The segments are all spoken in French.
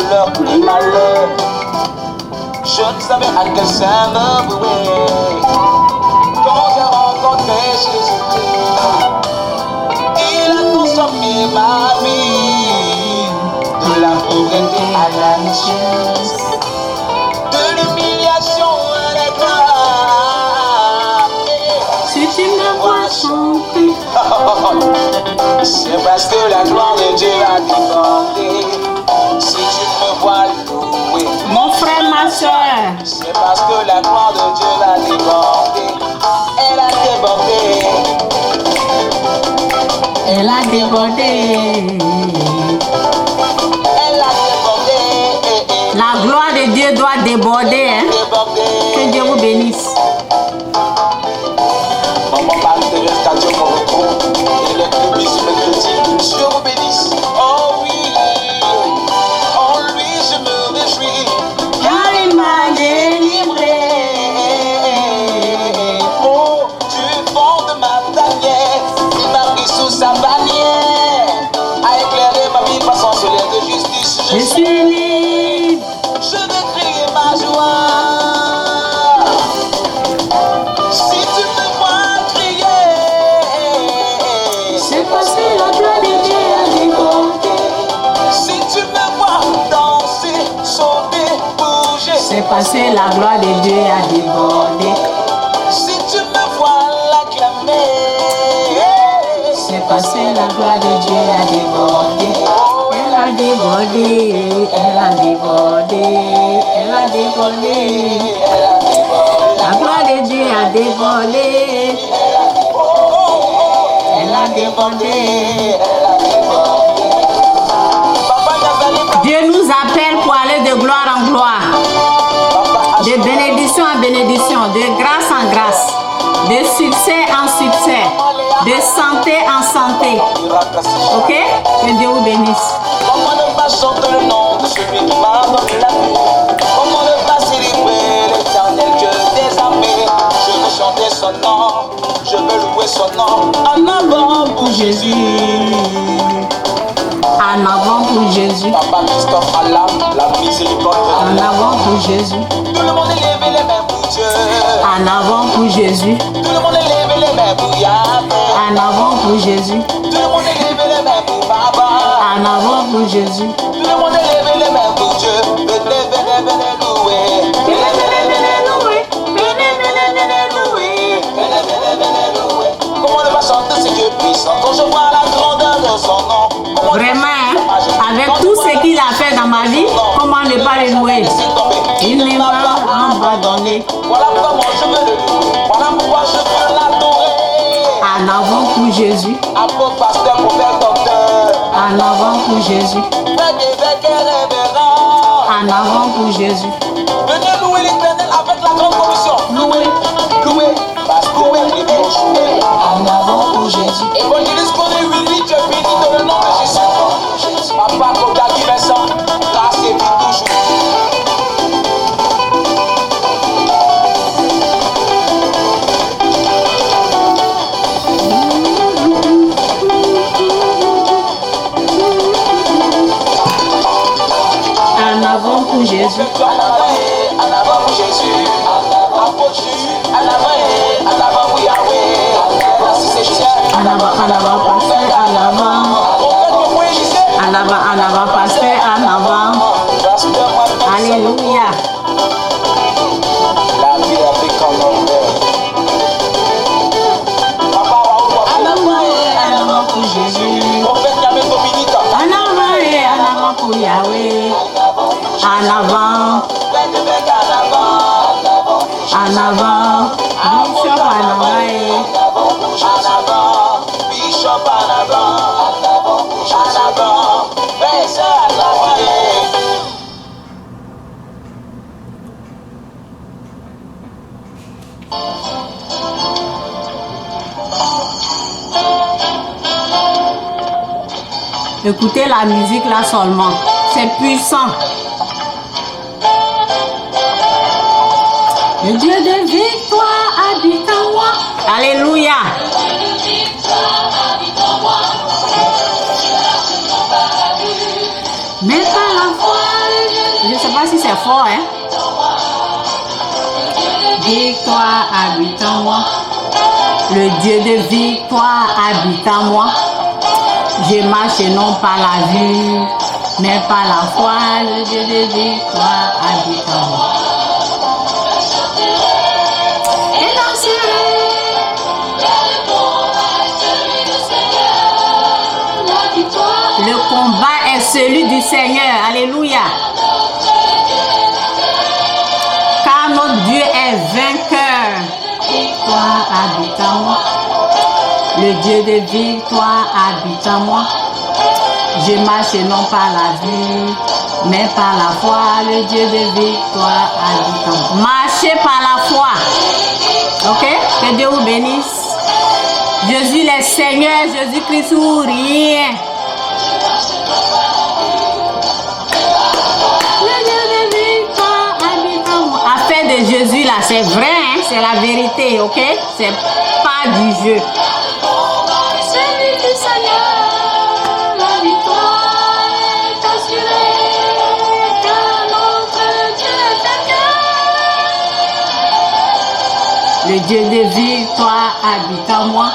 douleur et malheur. Je ne savais à quel sein me vouer. Quand j'ai rencontré Jésus-Christ, il a transformé ma vie. De la pauvreté à la richesse, de l'humiliation à l'état. Si tu me vois chanter, c'est parce que la gloire de Dieu a débordé. Si tu me vois louer, mon frère, ma soeur, c'est parce que la gloire de Dieu a débordé. Elle a débordé. elle a débordé. Elle a débordé. La gloire de Dieu doit déborder. Hein? Que Dieu vous bénisse. Maman Marie-Thérèse, car Dieu me repos. Et les clubistes me critiquent. Dieu vous bénisse. Oh oui, en lui je me réjouis. Car il m'a délivré. Oh, du fond de ma tanière, il m'a pris sous sa bannière, a éclairé ma vie par son soleil de justice. Je suis libre. Je vais crier ma joie. Si tu me vois crier, C'est parce que la gloire de Dieu a débordé. si tu me vois danser, sauter, bouger, C'est parce que la gloire de Dieu a débordé. si tu me vois l'acclamer, C'est parce que la gloire de Dieu a débordé. Elle a débordé. Elle a débordé. Elle a débordé. La gloire de Dieu a débordé. Elle a débordé. Dieu nous appelle pour aller de gloire en gloire, de bénédiction en bénédiction, de grâce en grâce, de succès en succès, de santé en santé. Ok? Que Dieu vous bénisse. Comment ne pas chanter le nom de celui qui m'a donné la vie? Comment ne pas célébrer l'éternel Dieu des armées? Je veux chanter son nom, je veux louer son nom. En avant pour Jésus. En avant pour Jésus. Papa Christophe Allah, la miséricorde. En avant pour Jésus. Tout le monde élève les mains pour Dieu. En avant pour Jésus. Tout le monde élève les mains pour Yahvé. En avant pour Jésus. Tout le monde élève les mains pour Baba. En avant pour Jésus. Tout le monde élève les mains pour Dieu. Venez, venez, venez louer. Venez, venez, venez louer. Venez, venez, venez louer. Venez, venez, venez louer. Comment ne pas chanter ce Dieu puissant quand je vois la grandeur de son nom? Comment Vraiment, hein, avec tout ce qu'il a fait dans ma vie, comment ne pas le louer? Il ne m'a pas abandonné. Voilà comment je veux le louer. Voilà pourquoi je veux l'adorer. En avant pour Jésus. Apôtre, pasteur, prophète, docteur. En avant pour Jésus. Faites évêque et révérend. En avant pour Jésus. Venez louer l'Éternel avec la grande commission. Louer, louer, pasteur, louer. En avant pour Jésus. Évangéliste connaît Willy, Dieu béni dans le nom de Jésus. Papa Koda qui Vincent, grâce et vie toujours. En avant pour Jésus. En avant pour Jésus. En avant pour Yahweh. Merci Seigneur. En avant, pasteur, en avant. En avant, pasteur, en avant. Alléluia. La vie a fait comme l'envers. En avant pour Jésus. Prophète Yahweh Dominique. En avant pour Yahweh. En avant. En avant. Bishop en avant. Bishop en avant. Écoutez la musique là seulement. C'est puissant. Le Dieu de victoire habite en moi. Alléluia. Mais par la foi pas si c'est fort, hein. Victoire habite en moi. Le Dieu de victoire habite en moi. Je marche non par la vue, mais par la foi. Le Dieu de victoire habite en moi. Et danserai. Le combat est celui du Seigneur. Alléluia. Car notre Dieu est vainqueur. Victoire habite en moi. Le Dieu de victoire habite en moi. Je marche non par la vue, mais par la foi. Le Dieu de victoire habite en moi. Marchez par la foi. Ok? Que Dieu vous bénisse. Jésus le Seigneur, Jésus-Christ ou rien. Affaire de Jésus là, c'est vrai, hein? C'est la vérité, ok? C'est pas du jeu. Celui du Seigneur, la victoire est assurée, car notre Dieu est vainqueur. Le Dieu de victoire habite en moi.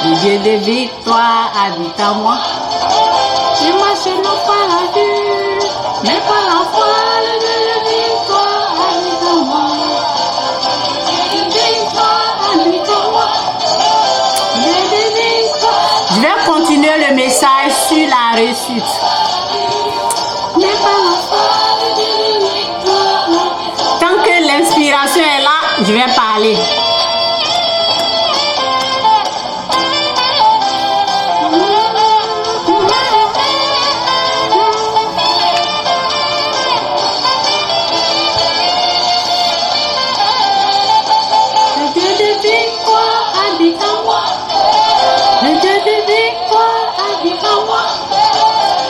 Le Dieu de victoire habite en moi. Je marche non pas la vue, mais par la foi. Le Dieu de victoire habite en moi. Victoire habite en moi. Dieu de victoire. Je vais continuer le message sur la réussite. Mais par la foi, le Dieu de victoire. Tant que l'inspiration est là, je vais parler.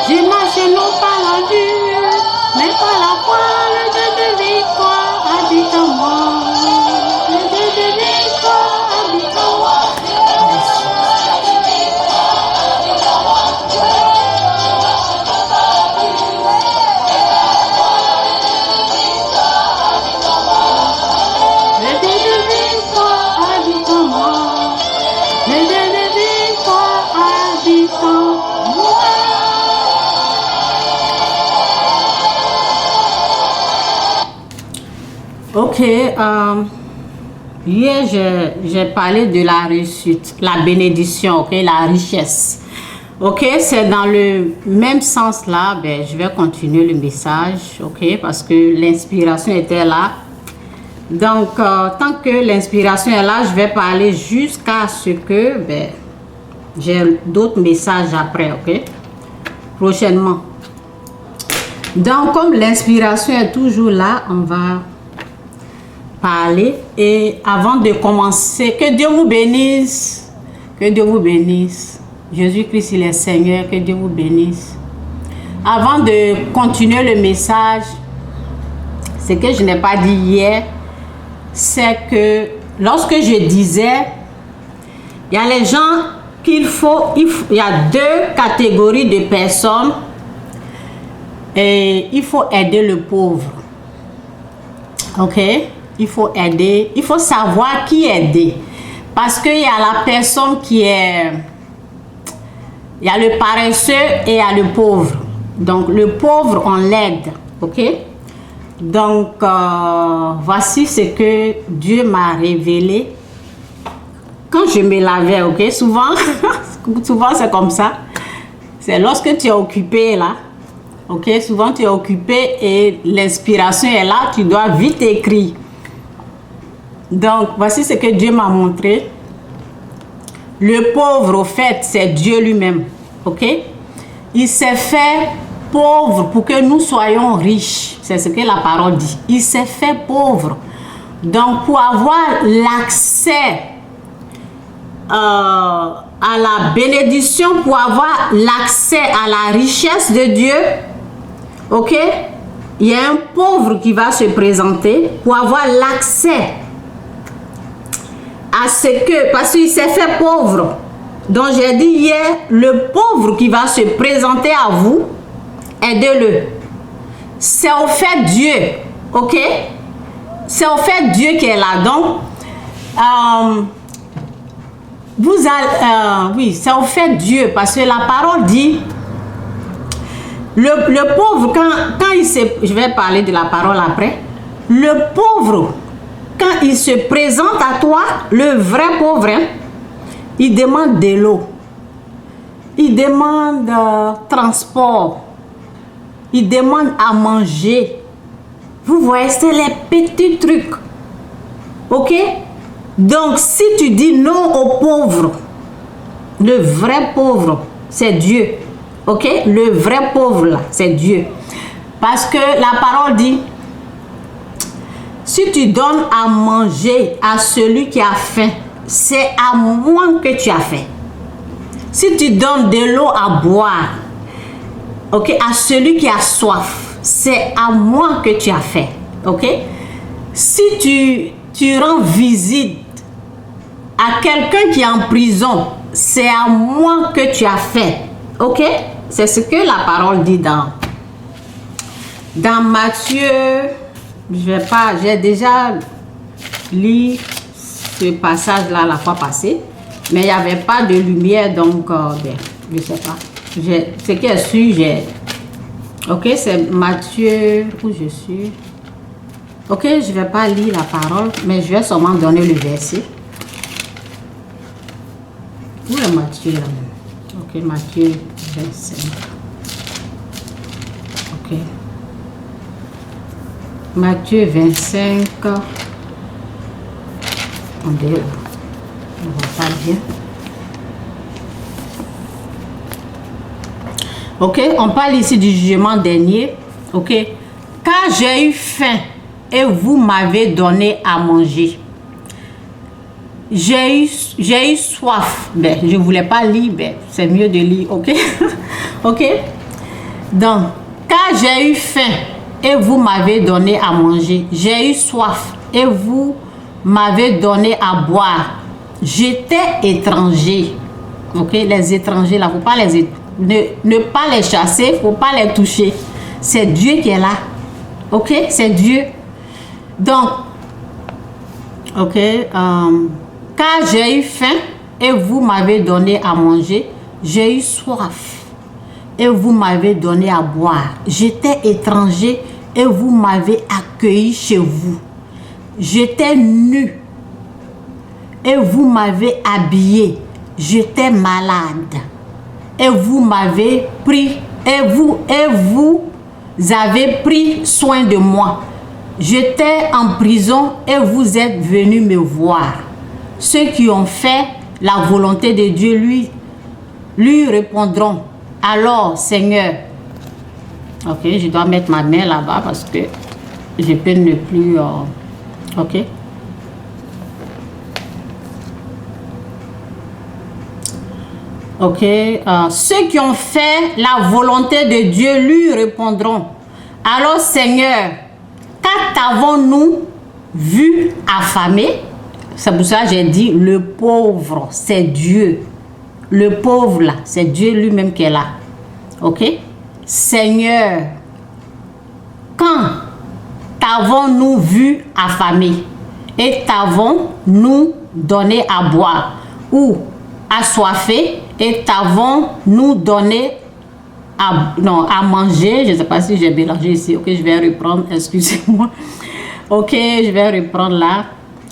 Je marche non par la vue, mais par la foi. Le Dieu de victoire habite en moi. Le Dieu de victoire habite en moi. Le Dieu de victoire habite en moi. Le Dieu de victoire habite en moi. Ok, hier j'ai parlé de la réussite, la bénédiction, ok, la richesse. Ok, c'est dans le même sens là, ben, je vais continuer le message, ok, parce que l'inspiration était là. Donc, tant que l'inspiration est là, je vais parler jusqu'à ce que ben, j'ai d'autres messages après, ok, prochainement. Donc, comme l'inspiration est toujours là, on va parler. Et avant de commencer, que Dieu vous bénisse. Que Dieu vous bénisse. Jésus-Christ, il est Seigneur. Que Dieu vous bénisse. Avant de continuer le message, ce que je n'ai pas dit hier, c'est que lorsque je disais, il y a les gens il y a deux catégories de personnes et il faut aider le pauvre. Ok? Il faut aider, il faut savoir qui aider. Parce qu'il y a la personne qui est... Il y a le paresseux et il y a le pauvre. Donc, le pauvre, on l'aide. Ok? Donc, voici ce que Dieu m'a révélé. Quand je me lavais, ok? Souvent, souvent c'est comme ça. C'est lorsque tu es occupé là. Ok? Souvent, tu es occupé et l'inspiration est là. Tu dois vite écrire. Donc, voici ce que Dieu m'a montré. Le pauvre, au fait, c'est Dieu lui-même. Ok? Il s'est fait pauvre pour que nous soyons riches. C'est ce que la parole dit. Il s'est fait pauvre. Donc, pour avoir l'accès à la bénédiction, pour avoir l'accès à la richesse de Dieu, ok? Il y a un pauvre qui va se présenter pour avoir l'accès à ce que, parce qu'il s'est fait pauvre. Donc j'ai dit hier, le pauvre qui va se présenter à vous, aidez-le. c'est au fait Dieu, ok? C'est au fait Dieu qui est là. Donc, oui, c'est au fait Dieu, parce que la parole dit, le pauvre, quand il se, je vais parler de la parole après, le pauvre, quand il se présente à toi, le vrai pauvre, hein, il demande de l'eau, il demande transport, il demande à manger. Vous voyez, c'est les petits trucs. Ok? Donc, si tu dis non aux pauvres, le vrai pauvre, c'est Dieu. Ok? Le vrai pauvre, là, c'est Dieu. Parce que la parole dit, si tu donnes à manger à celui qui a faim, c'est à moi que tu as fait. Si tu donnes de l'eau à boire, ok, à celui qui a soif, c'est à moi que tu as fait. Ok? Si tu rends visite à quelqu'un qui est en prison, c'est à moi que tu as fait. Ok? C'est ce que la parole dit dans Matthieu. J'ai déjà lu ce passage-là la fois passée, mais il n'y avait pas de lumière, donc je ne sais pas. Ce qui est sûr, ok, c'est Matthieu, où je suis. Ok, je ne vais pas lire la parole, mais je vais seulement donner le verset. Où est Matthieu là même? Ok, Matthieu 25. Ok. Matthieu 25. Attendez, on ne voit pas bien. Ok, on parle ici du jugement dernier. Ok, car j'ai eu faim et vous m'avez donné à manger. J'ai eu soif. Ben, je ne voulais pas lire, ben, c'est mieux de lire. Ok, ok. Donc, car j'ai eu faim et vous m'avez donné à manger. J'ai eu soif et vous m'avez donné à boire. J'étais étranger. Ok, les étrangers là, faut pas ne pas les chasser, il ne faut pas les toucher. C'est Dieu qui est là. Ok, c'est Dieu. Donc, ok, car j'ai eu faim et vous m'avez donné à manger. J'ai eu soif et vous m'avez donné à boire. J'étais étranger et vous m'avez accueilli chez vous. J'étais nu et vous m'avez habillé. J'étais malade et vous m'avez pris et vous avez pris soin de moi. J'étais en prison et vous êtes venus me voir. Ceux qui ont fait la volonté de Dieu lui répondront. Alors, Seigneur, ok, je dois mettre ma main là-bas parce que je peux ne plus, ok. Ok, ceux qui ont fait la volonté de Dieu lui répondront. Alors, Seigneur, quand avons-nous vu affamé? C'est pour ça que j'ai dit le pauvre, c'est Dieu. Le pauvre là, c'est Dieu lui-même qui est là. Ok? Seigneur, quand t'avons-nous vu affamé et t'avons-nous donné à boire ou assoiffé et t'avons-nous donné à manger? Je ne sais pas si j'ai mélangé ici. Ok, je vais reprendre, excusez-moi. Ok, je vais reprendre là.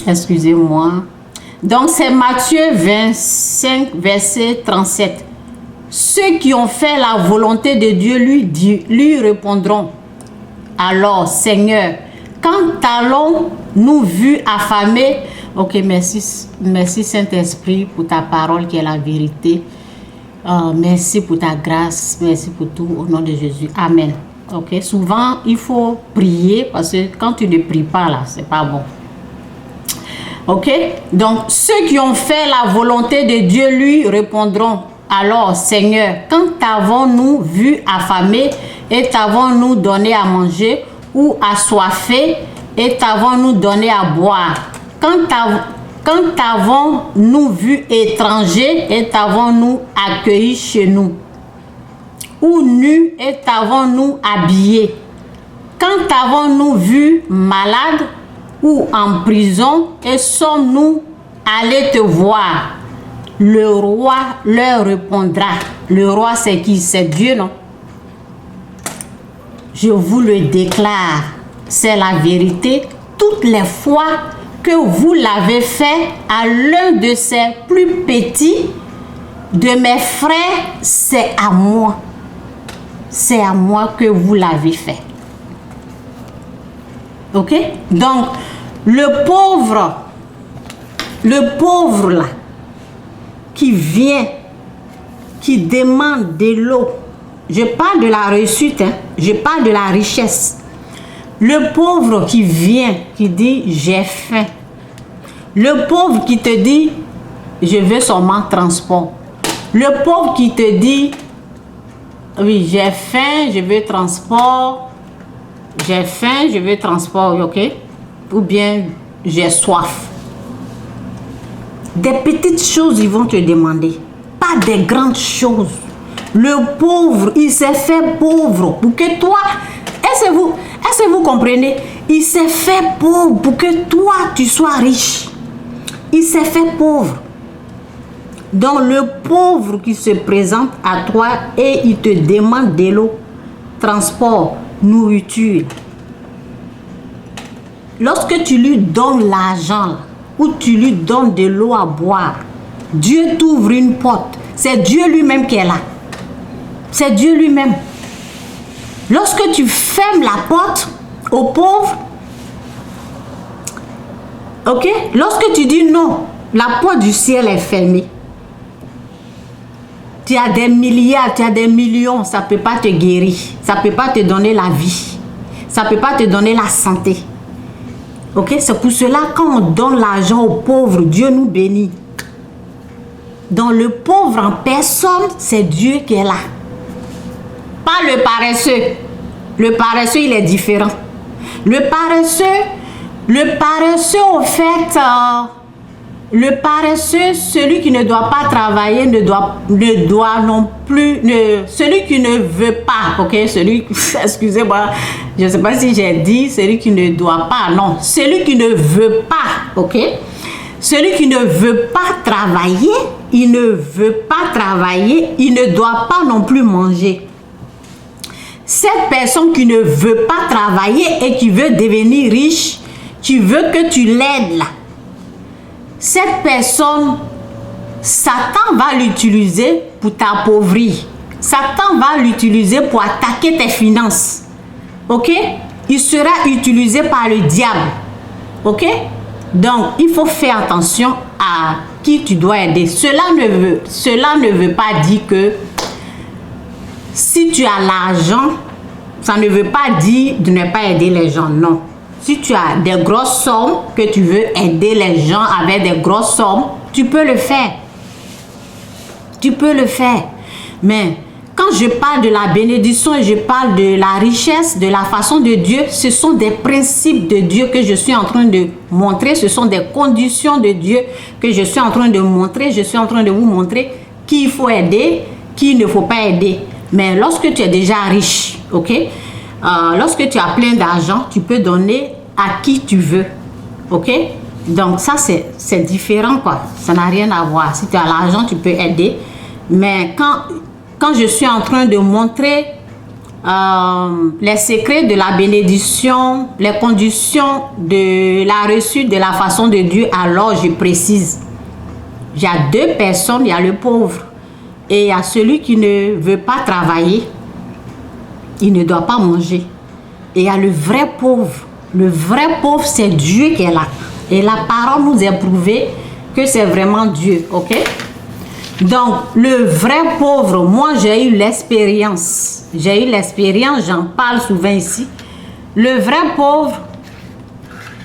Excusez-moi. Donc, c'est Matthieu 25, verset 37. Ceux qui ont fait la volonté de Dieu lui répondront. Alors, Seigneur, quand allons-nous vu affamés? Ok, merci, merci Saint-Esprit pour ta parole qui est la vérité. Merci pour ta grâce, merci pour tout au nom de Jésus. Amen. Ok, souvent il faut prier parce que quand tu ne pries pas là, c'est pas bon. Ok, donc ceux qui ont fait la volonté de Dieu lui répondront. Alors, Seigneur, quand t'avons-nous vu affamé et t'avons-nous donné à manger ou assoiffé et t'avons-nous donné à boire? Quand t'avons-nous vu étranger et t'avons-nous accueilli chez nous? Ou nu et t'avons-nous habillé? Quand avons-nous vu malade ou en prison et sommes-nous allés te voir? Le roi leur répondra. Le roi, c'est qui? C'est Dieu, non? Je vous le déclare, c'est la vérité. Toutes les fois que vous l'avez fait à l'un de ces plus petits de mes frères, c'est à moi. C'est à moi que vous l'avez fait. Ok? Donc, le pauvre là, qui vient, qui demande de l'eau, je parle de la réussite, hein? Je parle de la richesse. Le pauvre qui vient, qui dit j'ai faim. Le pauvre qui te dit je veux seulement transport. Le pauvre qui te dit oui, j'ai faim, je veux transport. J'ai faim, je veux transport, ok? Ou bien j'ai soif. Des petites choses, ils vont te demander. Pas des grandes choses. Le pauvre, il s'est fait pauvre pour que toi... Est-ce que vous comprenez? Il s'est fait pauvre pour que toi, tu sois riche. Il s'est fait pauvre. Donc, le pauvre qui se présente à toi et il te demande de l'eau, transport, nourriture. Lorsque tu lui donnes l'argent ou tu lui donnes de l'eau à boire, Dieu t'ouvre une porte. C'est Dieu lui-même qui est là. C'est Dieu lui-même. Lorsque tu fermes la porte aux pauvres, ok? Lorsque tu dis non, la porte du ciel est fermée. Tu as des milliards, tu as des millions, ça ne peut pas te guérir. Ça ne peut pas te donner la vie. Ça ne peut pas te donner la santé. Ok? C'est pour cela, quand on donne l'argent aux pauvres, Dieu nous bénit. Donc le pauvre en personne, c'est Dieu qui est là. Pas le paresseux. Le paresseux, il est différent. Le paresseux, au fait, le paresseux, celui qui ne doit pas travailler, ne doit non plus, celui qui ne veut pas, ok, excusez-moi, je ne sais pas si j'ai dit, celui qui ne doit pas, non, celui qui ne veut pas, ok, celui qui ne veut pas travailler, il ne doit pas non plus manger. Cette personne qui ne veut pas travailler et qui veut devenir riche, tu veux que tu l'aides là. Cette personne, Satan va l'utiliser pour t'appauvrir. Satan va l'utiliser pour attaquer tes finances. Ok? Il sera utilisé par le diable. Ok? Donc, il faut faire attention à qui tu dois aider. Cela ne veut pas dire que si tu as l'argent, ça ne veut pas dire de ne pas aider les gens. Non. Si tu as des grosses sommes, que tu veux aider les gens avec des grosses sommes, tu peux le faire. Tu peux le faire. Mais quand je parle de la bénédiction et je parle de la richesse, de la façon de Dieu, ce sont des principes de Dieu que je suis en train de montrer. Ce sont des conditions de Dieu que je suis en train de montrer. Je suis en train de vous montrer qui il faut aider, qui il ne faut pas aider. Mais lorsque tu es déjà riche, ok? Lorsque tu as plein d'argent, tu peux donner à qui tu veux. Ok? Donc ça, c'est différent, quoi. Ça n'a rien à voir. Si tu as l'argent, tu peux aider. Mais quand je suis en train de montrer les secrets de la bénédiction, les conditions de la réussite de la façon de Dieu, alors je précise. Il y a deux personnes, il y a le pauvre. Et il y a celui qui ne veut pas travailler, il ne doit pas manger. Et il y a le vrai pauvre. Le vrai pauvre, c'est Dieu qui est là. Et la parole nous a prouvé que c'est vraiment Dieu. Ok? Donc, le vrai pauvre, moi j'ai eu l'expérience. J'ai eu l'expérience, j'en parle souvent ici. Le vrai pauvre,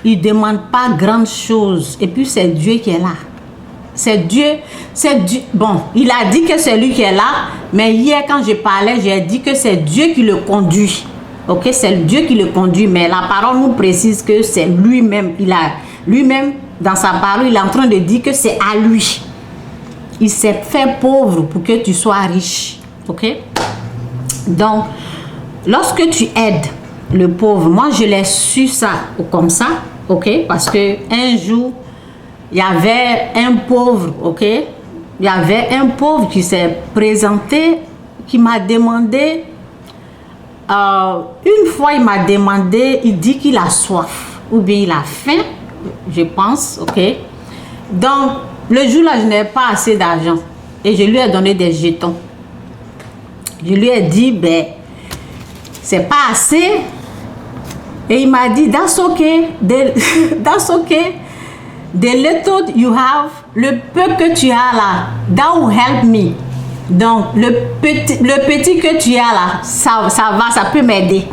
il ne demande pas grande chose. Et puis c'est Dieu qui est là. C'est Dieu, bon, il a dit que c'est lui qui est là, mais hier quand je parlais, j'ai dit que c'est Dieu qui le conduit. Ok, c'est Dieu qui le conduit, mais la parole nous précise que c'est lui-même. Lui-même, dans sa parole, il est en train de dire que c'est à lui. Il s'est fait pauvre pour que tu sois riche. Ok? Donc, lorsque tu aides, le pauvre. Moi, je l'ai su ça comme ça, ok? Parce que un jour, il y avait un pauvre, ok? Il y avait un pauvre qui s'est présenté, qui m'a demandé, une fois il m'a demandé, il dit qu'il a soif, ou bien il a faim, je pense, ok? Donc, le jour-là, je n'avais pas assez d'argent, et je lui ai donné des jetons. Je lui ai dit, ben, c'est pas assez. Et il m'a dit, that's okay, that's okay. The little you have, le peu que tu as là, that will help me. Donc, le petit que tu as là, ça va, ça peut m'aider.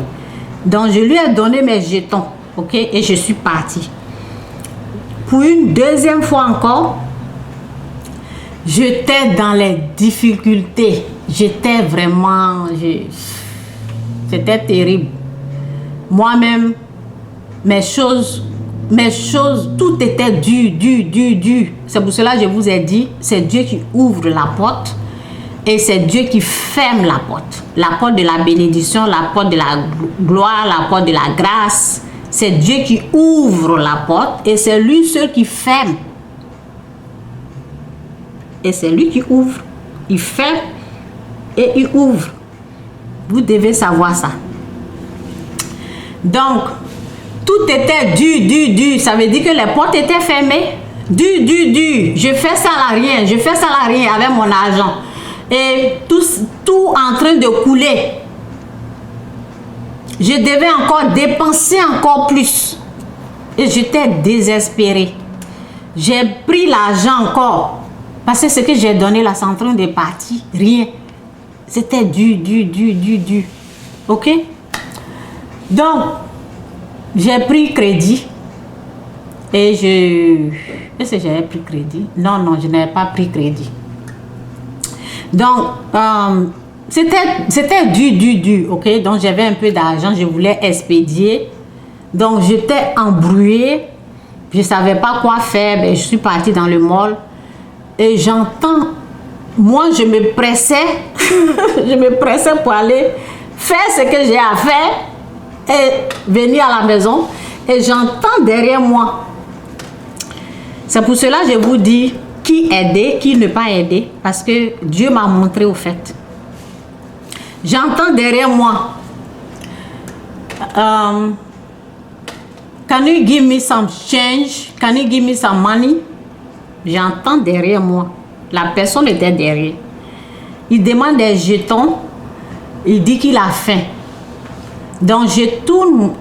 Donc, je lui ai donné mes jetons, ok, et je suis partie. Pour une deuxième fois encore, j'étais dans les difficultés. J'étais vraiment, c'était terrible. Moi-même, mes choses, tout était dur. C'est pour cela que je vous ai dit, c'est Dieu qui ouvre la porte et c'est Dieu qui ferme la porte. La porte de la bénédiction, la porte de la gloire, la porte de la grâce. C'est Dieu qui ouvre la porte et c'est lui seul qui ferme. Et c'est lui qui ouvre. Il ferme et il ouvre. Vous devez savoir ça. Donc, tout était dur. Ça veut dire que les portes étaient fermées. Dur. Je fais ça à rien. Avec mon argent. Et tout en train de couler. Je devais encore dépenser encore plus. Et j'étais désespérée. J'ai pris l'argent encore. Parce que ce que j'ai donné là, c'est en train de partir. Rien. C'était dur. Ok? Donc, j'ai pris crédit. Et est-ce que j'avais pris crédit? Non, je n'avais pas pris crédit. Donc, c'était dur, ok? Donc, j'avais un peu d'argent, je voulais expédier. Donc, j'étais embrouillée. Je ne savais pas quoi faire. Ben, je suis partie dans le mall. Et j'entends, moi, je me pressais. Je me pressais pour aller faire ce que j'ai à faire et venir à la maison. Et j'entends derrière moi. C'est pour cela que je vous dis qui aider, qui ne pas aider. Parce que Dieu m'a montré au fait. J'entends derrière moi. Can you give me some change? Can you give me some money? J'entends derrière moi. La personne était derrière. Il demande des jetons. Il dit qu'il a faim. Donc je tourne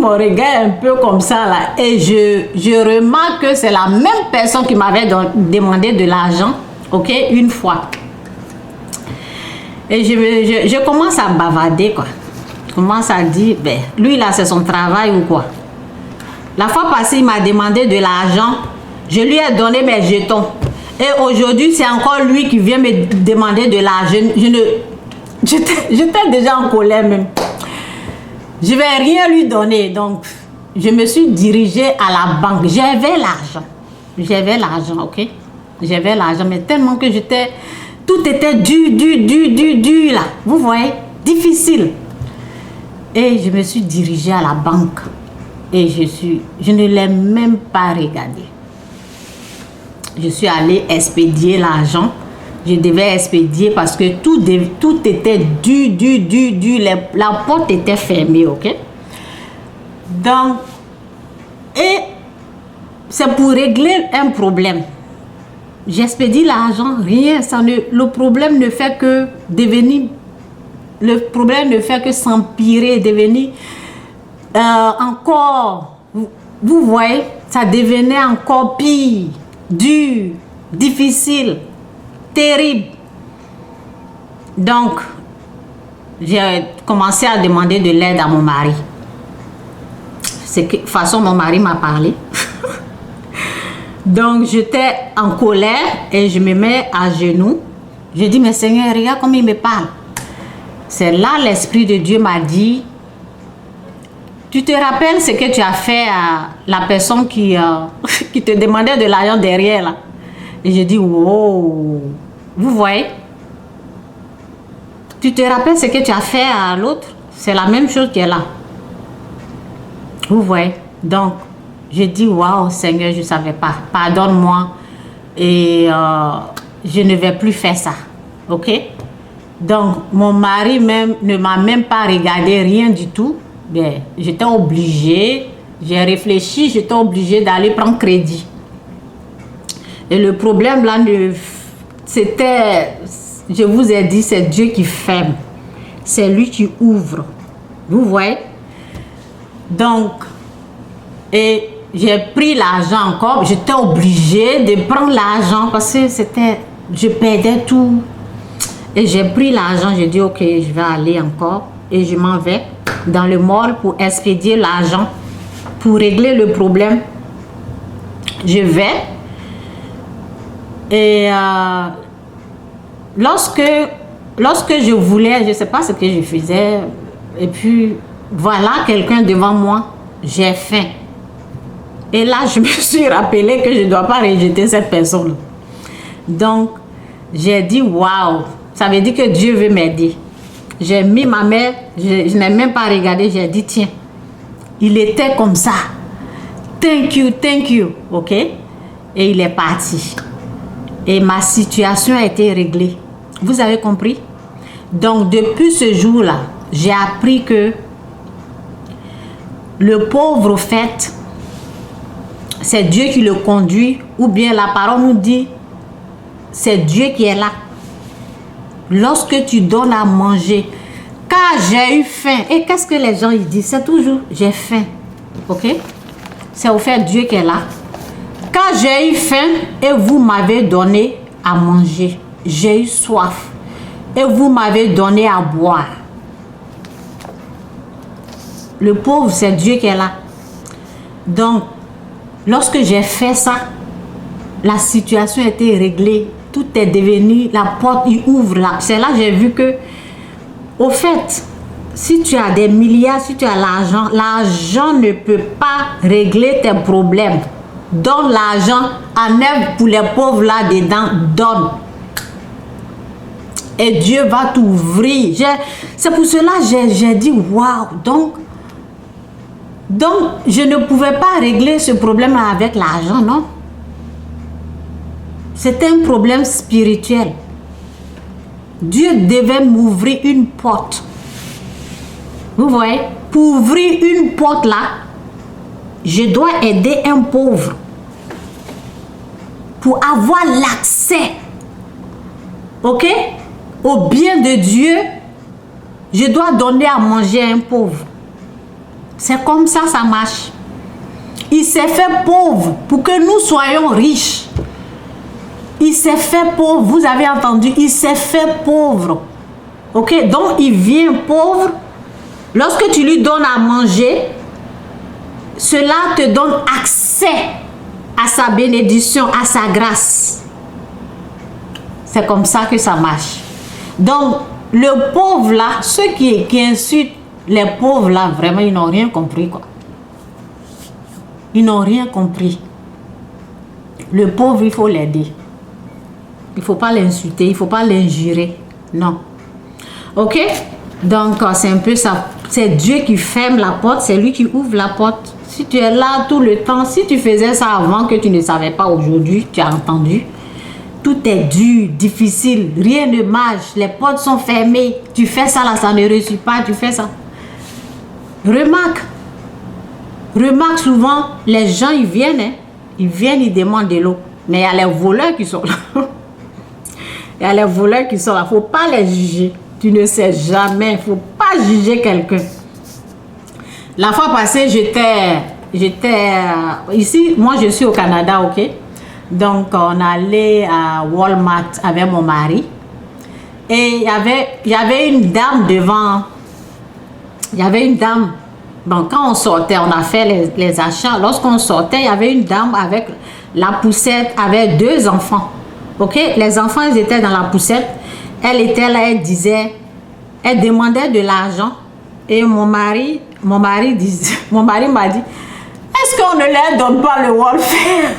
mon regard un peu comme ça là. Et je remarque que c'est la même personne qui m'avait demandé de l'argent. Ok, une fois. Et je commence à bavarder quoi. Je commence à dire, ben, lui là c'est son travail ou quoi. La fois passée, il m'a demandé de l'argent. Je lui ai donné mes jetons. Et aujourd'hui, c'est encore lui qui vient me demander de l'argent. J'étais déjà en colère même. Je ne vais rien lui donner. Donc, je me suis dirigée à la banque. J'avais l'argent, ok? J'avais l'argent, mais tellement que tout était dur là. Vous voyez? Difficile. Et je me suis dirigée à la banque. Et je ne l'ai même pas regardé. Je suis allée expédier l'argent. Je devais expédier parce que tout était dur. La porte était fermée, ok? Donc, et c'est pour régler un problème. J'expédie l'argent, rien. Le problème ne fait que devenir... Le problème ne fait que s'empirer, devenir encore... Vous voyez, ça devenait encore pire, dur, difficile, terrible. Donc, j'ai commencé à demander de l'aide à mon mari. De toute façon, mon mari m'a parlé. Donc, j'étais en colère et je me mets à genoux. Je dis, mais Seigneur, regarde comme il me parle. C'est là l'Esprit de Dieu m'a dit, tu te rappelles ce que tu as fait à la personne qui te demandait de l'argent derrière là? Et je dis, wow, vous voyez? Tu te rappelles ce que tu as fait à l'autre? c'est la même chose qui est là. Vous voyez? Donc, je dis, waouh, Seigneur, je ne savais pas. Pardonne-moi. Et je ne vais plus faire ça. OK? Donc, mon mari même ne m'a même pas regardé, rien du tout. Bien, j'étais obligée, j'ai réfléchi, j'étais obligée d'aller prendre crédit. Et le problème là, c'était, je vous ai dit, c'est Dieu qui ferme. C'est lui qui ouvre. Vous voyez? Donc, et j'ai pris l'argent encore. J'étais obligée de prendre l'argent parce que c'était, je perdais tout. Et j'ai pris l'argent, j'ai dit ok, je vais aller encore. Et je m'en vais dans le mall pour expédier l'argent, pour régler le problème. Je vais. Et lorsque je voulais, je ne sais pas ce que je faisais, et puis voilà quelqu'un devant moi, j'ai faim. Et là, je me suis rappelé que je ne dois pas rejeter cette personne. Donc, j'ai dit waouh, ça veut dire que Dieu veut m'aider. J'ai mis ma main, je n'ai même pas regardé, j'ai dit tiens, il était comme ça. Thank you, ok? Et il est parti. Et ma situation a été réglée. Vous avez compris? Donc, depuis ce jour-là, j'ai appris que le pauvre, au fait, c'est Dieu qui le conduit, ou bien la parole nous dit, c'est Dieu qui est là. Lorsque tu donnes à manger, car j'ai eu faim, et qu'est-ce que les gens ils disent? C'est toujours, j'ai faim, ok? C'est au fait Dieu qui est là. Quand j'ai eu faim et vous m'avez donné à manger, j'ai eu soif et vous m'avez donné à boire. Le pauvre, c'est Dieu qui est là. Donc, lorsque j'ai fait ça, la situation était réglée. Tout est devenu, la porte, il ouvre là. C'est là que j'ai vu que, au fait, si tu as des milliards, si tu as l'argent, l'argent ne peut pas régler tes problèmes. Donne l'argent, enlève pour les pauvres là-dedans, donne. Et Dieu va t'ouvrir. C'est pour cela que j'ai dit, waouh. Donc, je ne pouvais pas régler ce problème avec l'argent, non. C'était un problème spirituel. Dieu devait m'ouvrir une porte. Vous voyez, pour ouvrir une porte là, je dois aider un pauvre. Pour avoir l'accès, ok, au bien de Dieu, je dois donner à manger à un pauvre. C'est comme ça, ça marche. Il s'est fait pauvre pour que nous soyons riches. Il s'est fait pauvre, vous avez entendu, il s'est fait pauvre. Ok, donc il vient pauvre. Lorsque tu lui donnes à manger, cela te donne accès à sa bénédiction, à sa grâce. C'est comme ça que ça marche. Donc, le pauvre là, ceux qui insultent les pauvres là, vraiment, ils n'ont rien compris, quoi. Ils n'ont rien compris. Le pauvre, il faut l'aider. Il ne faut pas l'insulter, il ne faut pas l'injurer. Non. Ok? Donc, c'est un peu ça. C'est Dieu qui ferme la porte, c'est lui qui ouvre la porte. Si tu es là tout le temps, si tu faisais ça avant que tu ne savais pas aujourd'hui, tu as entendu, tout est dur, difficile, rien ne marche, les portes sont fermées, tu fais ça là, ça ne réussit pas, tu fais ça. Remarque souvent, les gens ils viennent, hein, ils demandent de l'eau, mais il y a les voleurs qui sont là. Il y a les voleurs qui sont là, il ne faut pas les juger, tu ne sais jamais, il ne faut pas juger quelqu'un. La fois passée, j'étais ici, moi je suis au Canada, ok? Donc on allait à Walmart avec mon mari. Et il y avait une dame devant. Il y avait une dame. Bon, quand on sortait, on a fait les achats. Lorsqu'on sortait, il y avait une dame avec la poussette, avec 2 enfants. Ok? Les enfants, ils étaient dans la poussette. Elle était là, elle demandait de l'argent. Et mon mari m'a dit, est-ce qu'on ne leur donne pas le welfare?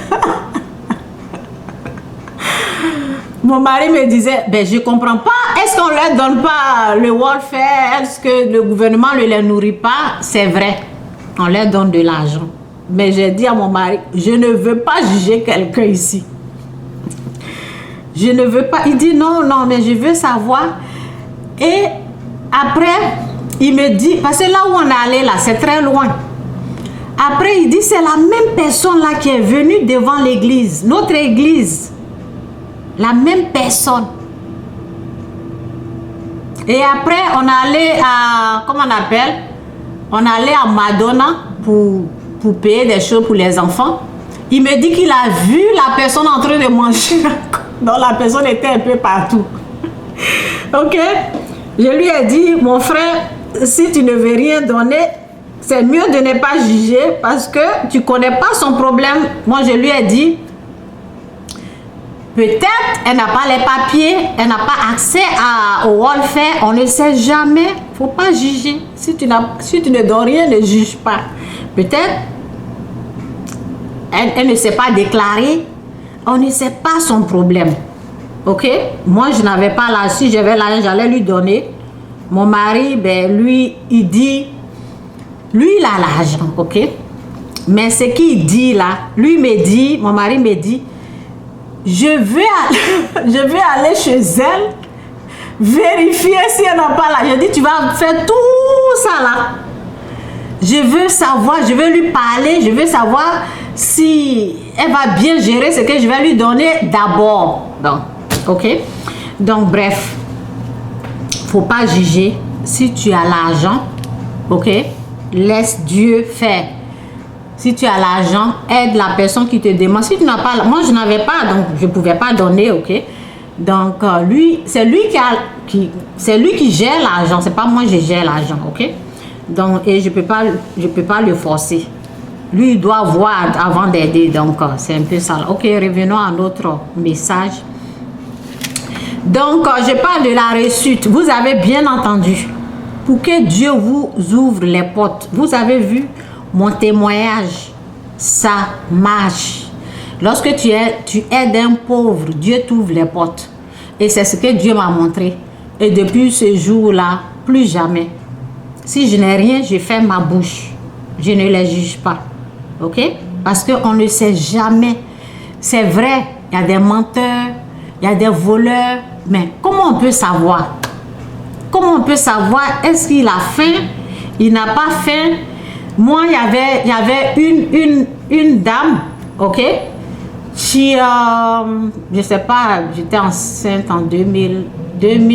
Mon mari me disait, ben je comprends pas, est-ce qu'on leur donne pas le welfare, est-ce que le gouvernement ne les nourrit pas? C'est vrai, on leur donne de l'argent. Mais j'ai dit à mon mari, je ne veux pas juger quelqu'un ici. Je ne veux pas. Il dit non, non, mais je veux savoir. Et après, il me dit, parce que là où on est allé là, c'est très loin. Après, il dit, c'est la même personne là qui est venue devant l'église, notre église. La même personne. Et après, on est allé à, comment on appelle? On est allé à Madonna pour payer des choses pour les enfants. Il me dit qu'il a vu la personne en train de manger. Donc la personne était un peu partout. Ok? Je lui ai dit, mon frère, si tu ne veux rien donner, c'est mieux de ne pas juger parce que tu ne connais pas son problème. Moi, je lui ai dit, peut-être elle n'a pas les papiers, elle n'a pas accès au welfare, on ne sait jamais. Il ne faut pas juger. Si tu ne donnes rien, ne juge pas. Peut-être elle ne s'est pas déclarée, on ne sait pas son problème. Ok? Moi, je n'avais pas là. Si j'avais l'argent, j'allais lui donner. Mon mari, ben, lui, il dit, lui, il a l'argent, ok? Mais ce qu'il dit là, lui me dit, mon mari me dit, je vais aller chez elle, vérifier si elle n'a pas l'argent. Je dis, tu vas faire tout ça là. Je veux savoir, je veux lui parler, je veux savoir si elle va bien gérer ce que je vais lui donner d'abord. Donc, ok? Donc, bref, faut pas juger. Si tu as l'argent, ok? Laisse Dieu faire. Si tu as l'argent, aide la personne qui te demande. Si tu n'as pas, moi je n'avais pas, donc je ne pouvais pas donner, ok? Donc, lui, c'est lui qui gère l'argent, c'est pas moi je gère l'argent, ok? Donc, et je peux pas le forcer. Lui, il doit voir avant d'aider, donc c'est un peu ça. Ok, revenons à notre message. Donc, je parle de la réussite. Vous avez bien entendu. Pour que Dieu vous ouvre les portes. Vous avez vu mon témoignage. Ça marche. Lorsque tu aides un pauvre, Dieu t'ouvre les portes. Et c'est ce que Dieu m'a montré. Et depuis ce jour-là, plus jamais. Si je n'ai rien, je ferme ma bouche. Je ne les juge pas. Ok? Parce qu'on ne sait jamais. C'est vrai, il y a des menteurs, il y a des voleurs. Mais comment on peut savoir? Comment on peut savoir? Est-ce qu'il a faim? Il n'a pas faim? Moi, il y avait une dame, ok? Qui, je sais pas, j'étais enceinte en 2010.